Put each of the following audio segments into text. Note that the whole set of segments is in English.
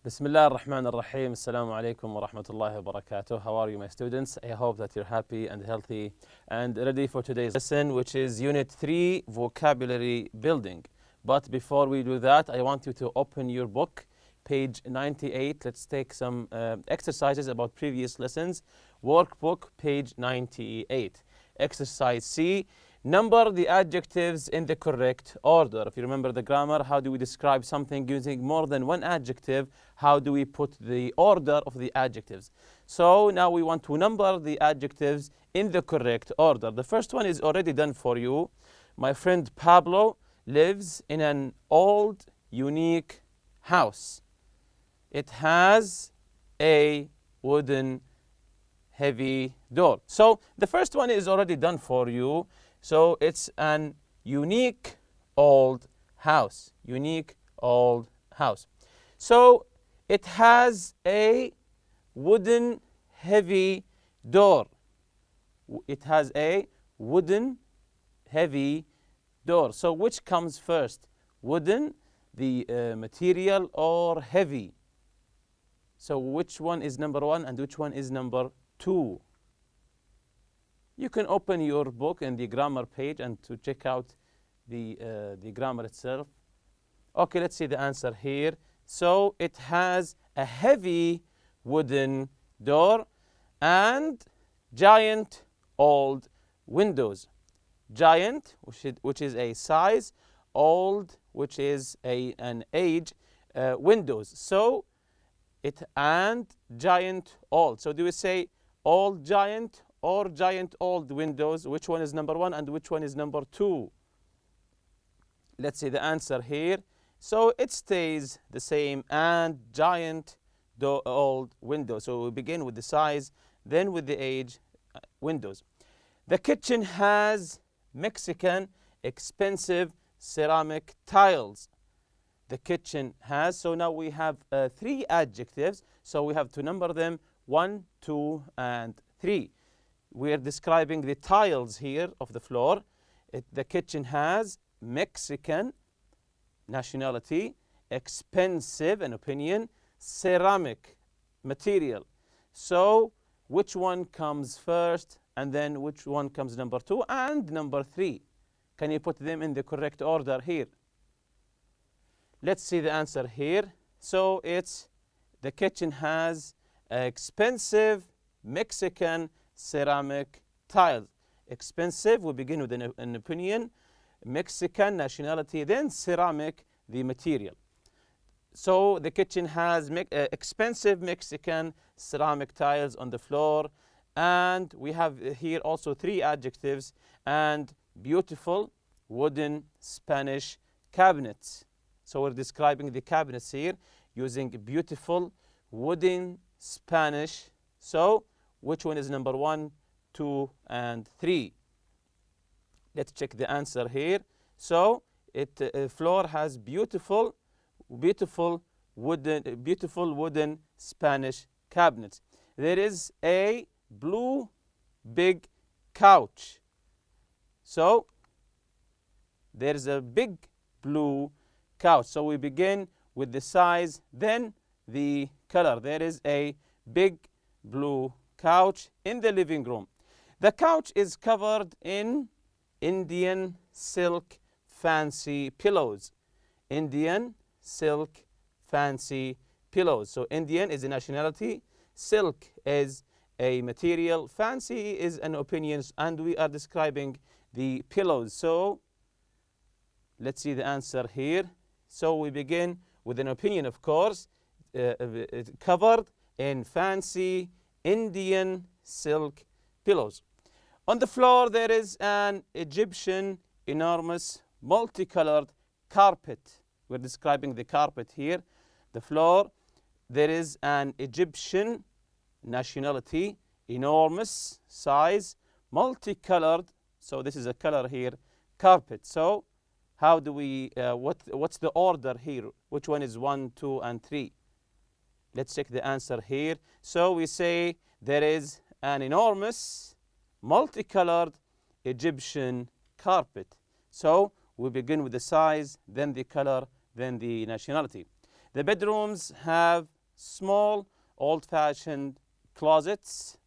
بسم الله الرحمن الرحيم. السلام عليكم ورحمة الله وبركاته. How are you, my students? I hope that you're happy and healthy and ready for today's lesson, which is Unit 3, Vocabulary Building. But before we do that, I want you to open your book, page 98. Let's take some exercises about previous lessons. Workbook, page 98. Exercise C. Number the adjectives in the correct order. If you remember the grammar, how do we describe something using more than one adjective? How do we put the order of the adjectives? So now we want to number the adjectives in the correct order. The first one is already done for you. My friend Pablo lives in an old, unique house. It has a wooden, heavy door. So the first one is already done for you. So it's an unique old house. Unique old house. So it has a wooden heavy door. It has a wooden heavy door. So which comes first? Wooden, the material, or heavy? So which one is number one and which one is number two? You can open your book and the grammar page and to check out the grammar itself. Okay, let's see the answer here. So it has a heavy wooden door and giant old windows. Giant, which is a size, old, which is an age, windows. So it and giant old. So do we say old giant or giant old windows? Which one is number one and which one is number two? Let's see the answer here. So it stays the same, and giant old windows. So we begin with the size, then with the age, windows. The kitchen has Mexican expensive ceramic tiles. The kitchen has, so now we have three adjectives, so we have to number them 1, 2, and 3. We are describing the tiles here of the floor. The kitchen has Mexican, nationality, expensive, an opinion, ceramic, material. So which one comes first, and then which one comes number 2 and number 3? Can you put them in the correct order here? Let's see the answer here. So it's the kitchen has expensive Mexican ceramic tiles. Expensive, we begin with an opinion. Mexican, nationality, then ceramic, the material. So the kitchen has expensive Mexican ceramic tiles on the floor, and we have here also three adjectives, and beautiful wooden Spanish cabinets. So we're describing the cabinets here using beautiful wooden Spanish. So which one is number 1, 2, and 3? Let's check the answer here. So floor has beautiful wooden Spanish cabinets. There is a blue big couch. So there is a big blue couch. So we begin with the size, then the color. There is a big blue couch in the living room. The couch is covered in Indian silk fancy pillows. Indian silk fancy pillows. So Indian is a nationality, silk is a material, fancy is an opinion, and we are describing the pillows. So let's see the answer here. So we begin with an opinion, of course, covered in fancy Indian silk pillows. On the floor there is an Egyptian enormous multicolored carpet. We're describing the carpet here. The floor, there is an Egyptian, nationality, enormous, size, multicolored, so this is a color here, carpet. So how do we, what's the order here? Which one is 1, 2, and 3? Let's check the answer here. So we say there is an enormous, multicolored Egyptian carpet. So we begin with the size, then the color, then the nationality. The bedrooms have small, old-fashioned closets.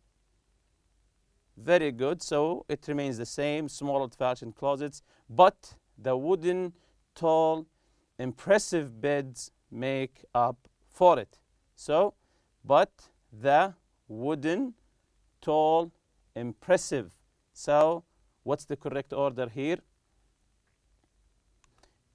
Very good. So it remains the same, small, old-fashioned closets, but the wooden, tall, impressive beds make up for it. So, but the wooden, tall, impressive. So, what's the correct order here?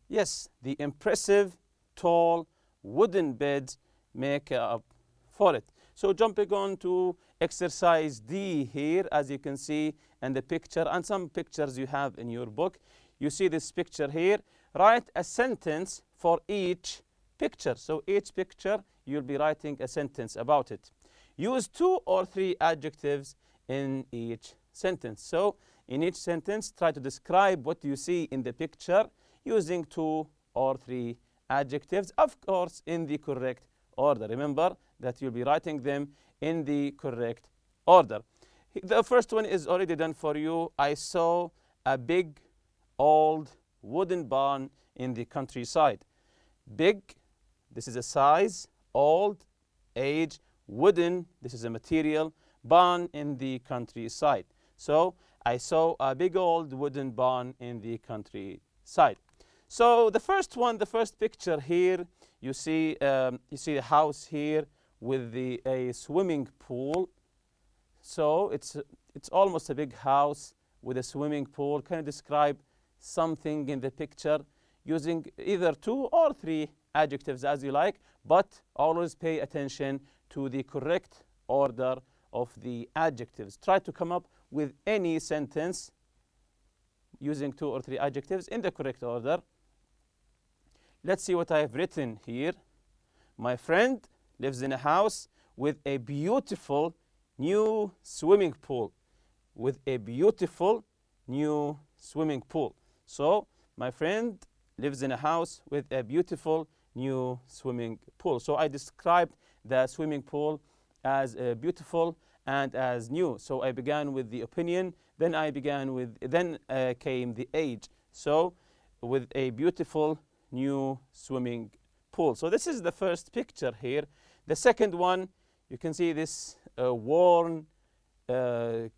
Yes, the impressive, tall, wooden beds make up for it. So jumping on to exercise D here, as you can see in the picture and some pictures you have in your book. You see this picture here. Write a sentence for each picture. So each picture, you'll be writing a sentence about it. Use 2 or 3 adjectives in each sentence. So in each sentence, try to describe what you see in the picture using 2 or 3 adjectives, of course, in the correct order. Remember that you'll be writing them in the correct order. The first one is already done for you. I saw a big, old wooden barn in the countryside. Big, this is a size. Old, age. Wooden, this is a material. Barn in the countryside. So I saw a big old wooden barn in the countryside. So the first one, the first picture here, you see a house here with a swimming pool. So it's almost a big house with a swimming pool. Can you describe something in the picture using either 2 or 3 adjectives as you like, but always pay attention to the correct order of the adjectives. Try to come up with any sentence using 2 or 3 adjectives in the correct order. Let's see what I have written here. My friend lives in a house with a beautiful new swimming pool. With a beautiful new swimming pool. So my friend lives in a house with a beautiful new swimming pool. So I described the swimming pool as beautiful and as new. So I began with the opinion, then came the age. So with a beautiful new swimming pool. So this is the first picture here. The second one, you can see this worn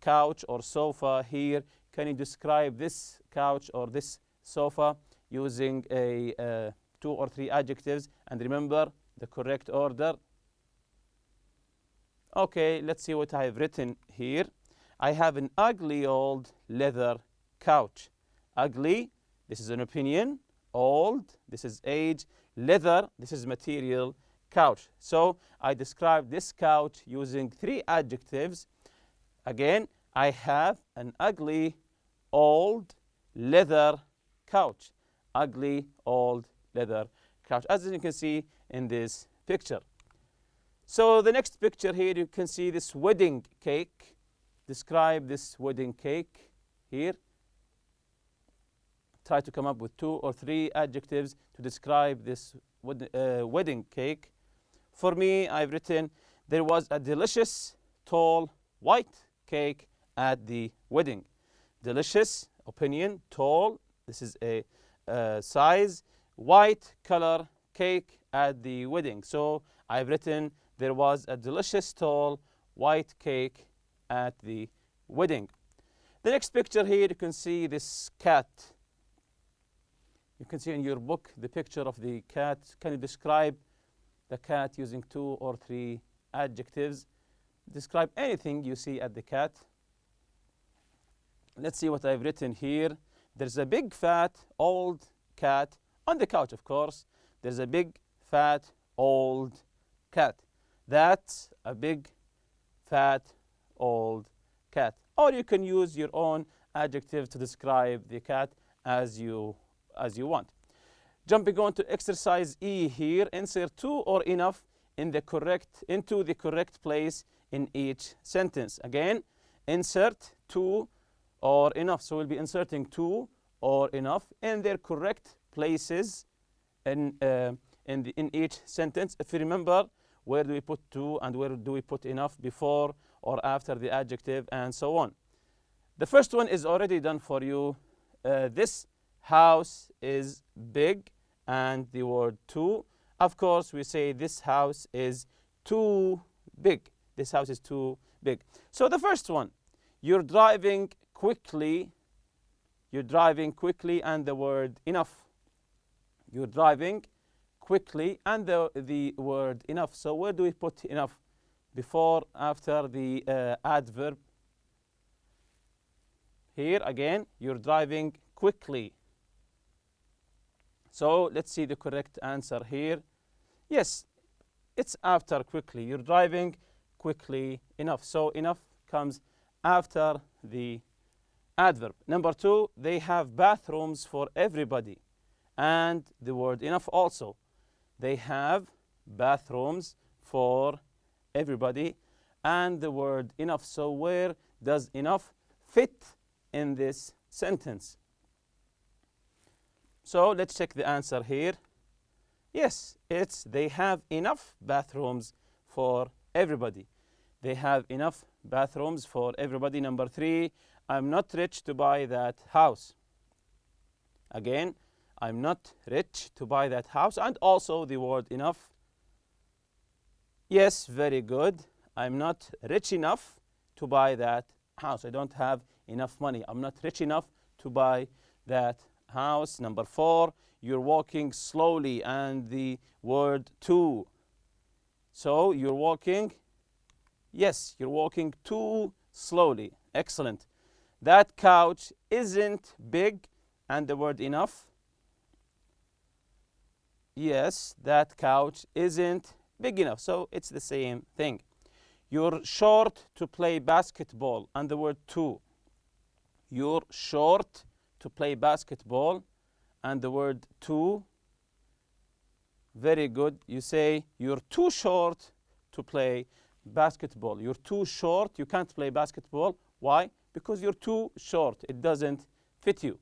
couch or sofa here. Can you describe this couch or this sofa using 2 or 3 adjectives? And remember the correct order. Okay, let's see what I have written here. I have an ugly old leather couch. Ugly, this is an opinion. Old, this is age. Leather, this is material. Couch. So I described this couch using 3 adjectives. Again, I have an ugly old leather couch. Ugly old leather couch, as you can see in this picture. So the next picture here, you can see this wedding cake. Describe this wedding cake here. Try to come up with 2 or 3 adjectives to describe this wedding cake. For me, I've written, there was a delicious, tall, white cake at the wedding. Delicious, opinion. Tall, this is a size. White color, cake at the wedding. So I've written, there was a delicious, tall, white cake at the wedding. The next picture here, you can see this cat. You can see in your book the picture of the cat. Can you describe the cat using 2 or 3 adjectives? Describe anything you see at the cat. Let's see what I've written here. There's a big, fat, old cat on the couch, of course. There's a big, fat, old cat. That's a big, fat, old cat. Or you can use your own adjective to describe the cat as you want. Jumping on to exercise E here, insert 2 or enough into the correct place in each sentence. Again, insert 2 or enough. So we'll be inserting 2 or enough in their correct places in each sentence. If you remember, where do we put 2 and where do we put enough, before or after the adjective, and so on. The first one is already done for you. This house is big, and the word 2. Of course, we say this house is too big. This house is too big. So the first one, you're driving quickly. You're driving quickly and the word enough. You're driving quickly and the word enough. So where do we put enough? Before, after the adverb? Here again, you're driving quickly. So let's see the correct answer here. Yes, it's after quickly. You're driving quickly enough. So enough comes after the adverb. Number 2, they have bathrooms for everybody. And the word enough also. They have bathrooms for everybody and the word enough. So where does enough fit in this sentence? So let's check the answer here. Yes, it's they have enough bathrooms for everybody. They have enough bathrooms for everybody. Number 3, I'm not rich to buy that house. Again, I'm not rich to buy that house. And also the word enough. Yes, very good. I'm not rich enough to buy that house. I don't have enough money. I'm not rich enough to buy that house. Number 4, you're walking slowly and the word too. So you're walking, yes, you're walking too slowly. Excellent. That couch isn't big and the word enough. Yes, that couch isn't big enough. So it's the same thing. You're short to play basketball and the word too. You're short to play basketball and the word too. Very good. You say you're too short to play basketball. You're too short. You can't play basketball. Why? Because you're too short. It doesn't fit you.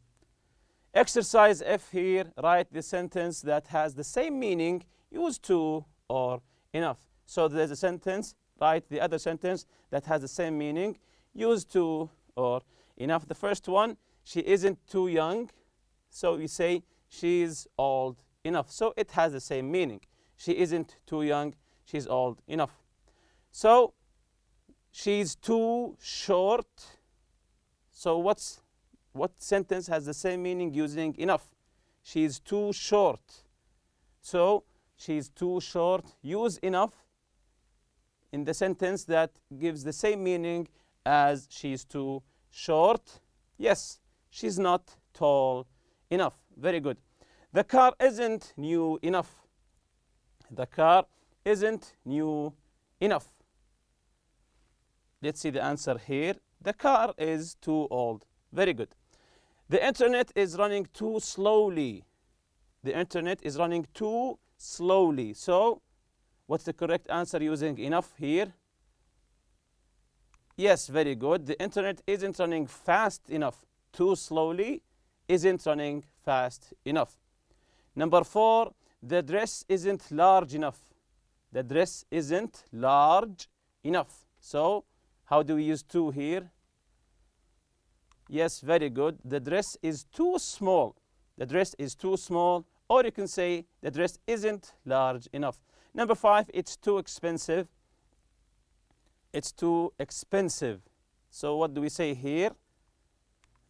Exercise F here. Write the sentence that has the same meaning. Use to or enough. So there's a sentence. Write the other sentence that has the same meaning. Use to or enough. The first one, she isn't too young. So we say she's old enough. So it has the same meaning. She isn't too young. She's old enough. So she's too short. So what sentence has the same meaning using enough? She's too short. So she's too short. Use enough in the sentence that gives the same meaning as she's too short. Yes, she's not tall enough. Very good. The car isn't new enough. The car isn't new enough. Let's see the answer here. The car is too old. Very good. The internet is running too slowly. The internet is running too slowly. So what's the correct answer using enough here? Yes, very good. The internet isn't running fast enough. Too slowly isn't running fast enough. Number 4, the dress isn't large enough. The dress isn't large enough. So how do we use too here? Yes, very good. The dress is too small. The dress is too small. Or you can say the dress isn't large enough. Number 5, it's too expensive. It's too expensive. So what do we say here?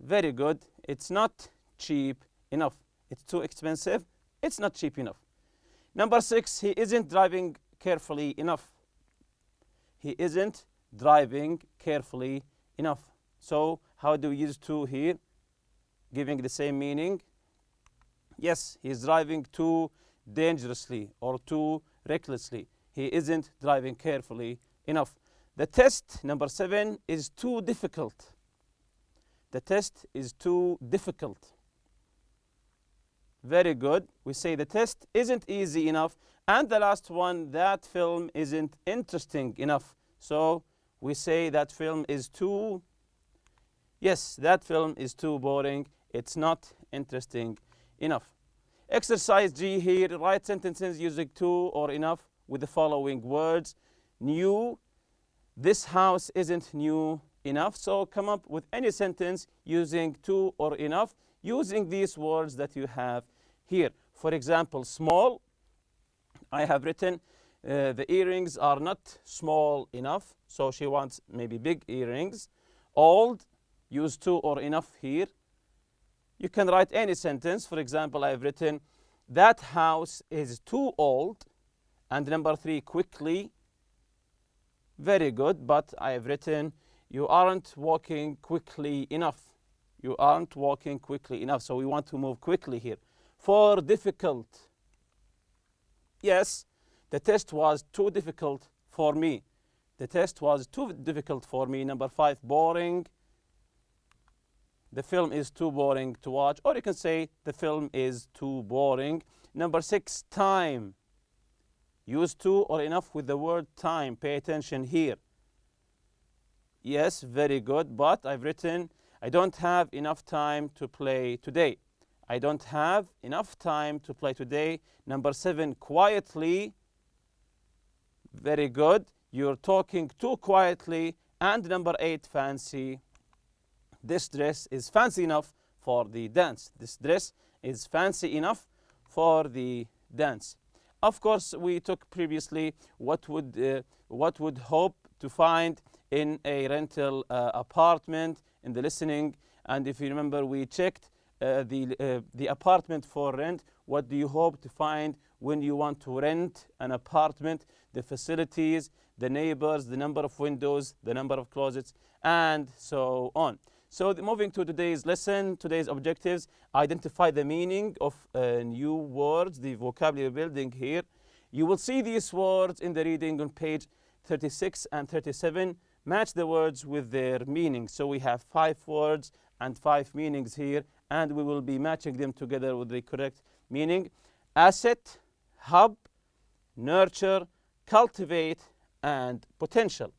Very good. It's not cheap enough. It's too expensive. It's not cheap enough. Number 6, he isn't driving carefully enough. He isn't driving carefully enough. So how do we use too here? Giving the same meaning. Yes, he's driving too dangerously or too recklessly. He isn't driving carefully enough. The test, number 7, is too difficult. The test is too difficult. Very good. We say the test isn't easy enough. And the last one, that film isn't interesting enough. So we say that film is too, yes, that film is too boring. It's not interesting enough. Exercise G here. Write sentences using too or enough with the following words. New. This house isn't new enough. So come up with any sentence using too or enough using these words that you have here. For example, small. I have written, The earrings are not small enough, so she wants maybe big earrings. Old, use to or enough here. You can write any sentence. For example, I've written, that house is too old. And number 3, quickly. Very good, but I've written, you aren't walking quickly enough. You aren't walking quickly enough. So we want to move quickly here. 4, difficult. Yes, the test was too difficult for me. The test was too difficult for me. Number 5, boring. The film is too boring to watch. Or you can say, the film is too boring. Number 6, time. Use to or enough with the word time. Pay attention here. Yes, very good, but I've written, I don't have enough time to play today. I don't have enough time to play today. Number 7, quietly. Very good. You're talking too quietly. And number 8, fancy. This dress is fancy enough for the dance. This dress is fancy enough for the dance. Of course, we took previously what would hope to find in a rental apartment in the listening. And if you remember, we checked the apartment for rent. What do you hope to find when you want to rent an apartment? The facilities, the neighbors, the number of windows, the number of closets, and so on. So moving to today's lesson, today's objectives, identify the meaning of new words, the vocabulary building here. You will see these words in the reading on page 36 and 37. Match the words with their meaning. So we have 5 words and 5 meanings here, and we will be matching them together with the correct meaning. Asset, hub, nurture, cultivate, and potential.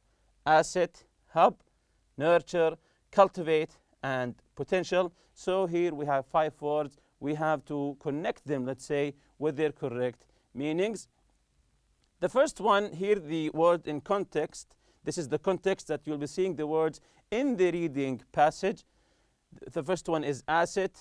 Asset, hub, nurture, cultivate, and potential. So here we have 5 words. We have to connect them, let's say, with their correct meanings. The first one here, the word in context. This is the context that you'll be seeing the words in the reading passage. The first one is asset.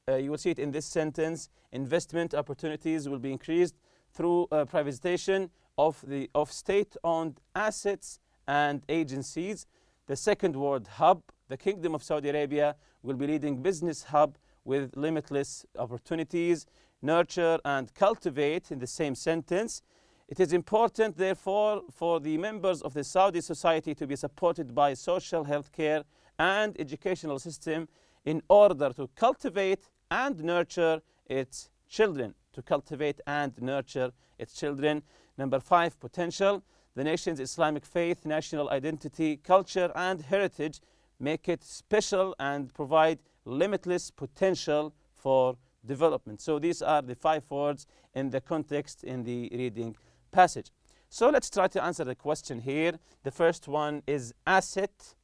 You will see it in this sentence. Investment opportunities will be increased through privatization of state-owned assets and agencies. The second word, hub. The Kingdom of Saudi Arabia will be leading business hub with limitless opportunities. Nurture and cultivate in the same sentence. It is important, therefore, for the members of the Saudi society to be supported by social health care and educational system in order to cultivate and nurture its children. To cultivate and nurture its children. Number 5, potential. The nation's Islamic faith, national identity, culture, and heritage make it special and provide limitless potential for development. So these are the 5 words in the context in the reading passage. So let's try to answer the question here. The first one is asset.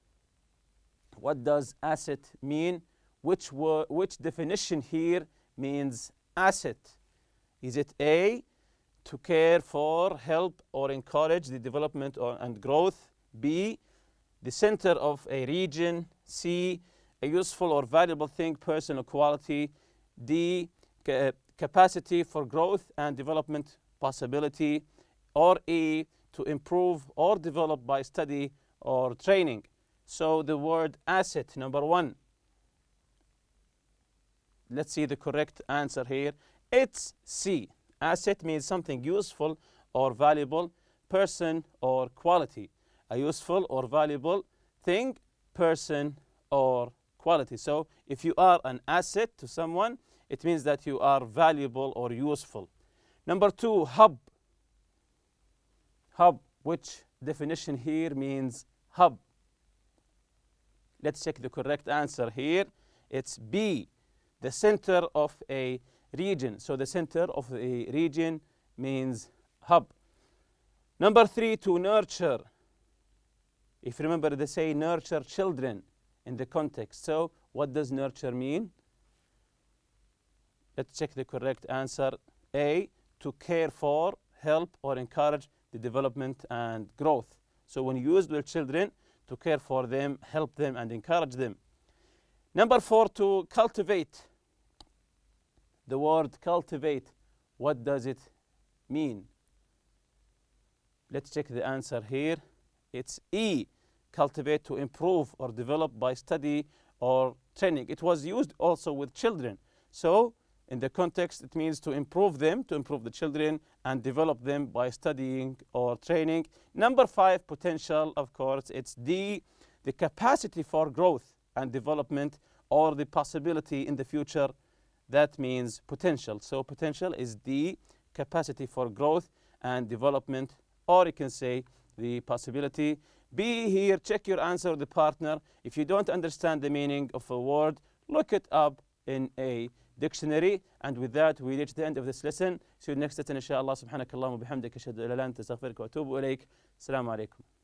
What does asset mean? Which definition here means asset? Is it A, to care for, help, or encourage the development and growth? B, the center of a region. C, a useful or valuable thing, person, or quality. D, capacity for growth and development possibility. Or E, to improve or develop by study or training. So the word asset, number 1. Let's see the correct answer here. It's C. Asset means something useful or valuable, person or quality. A useful or valuable thing, person or quality. So if you are an asset to someone, it means that you are valuable or useful. Number 2, hub. Hub, which definition here means hub? Let's check the correct answer here. It's B, the center of a region. So the center of a region means hub. Number 3, to nurture. If you remember, they say nurture children in the context. So what does nurture mean? Let's check the correct answer. A, to care for, help, or encourage the development and growth. So when you use with children, to care for them, help them, and encourage them. Number 4, to cultivate. The word cultivate, what does it mean? Let's check the answer here. It's E. Cultivate, to improve or develop by study or training. It was used also with children. So in the context, it means to improve them, to improve the children, and develop them by studying or training. Number 5, potential, of course, it's D, the capacity for growth and development, or the possibility in the future. That means potential. So potential is D, capacity for growth and development, or you can say the possibility. B here, check your answer with the partner. If you don't understand the meaning of a word, look it up in a dictionary. And with that, we reach the end of this lesson. See you next lesson, inshallah. Subhanakallahumma bihamdika ashhadu an la ilaha illa anta astaghfiruka wa atubu ilayk. Assalamu alaikum.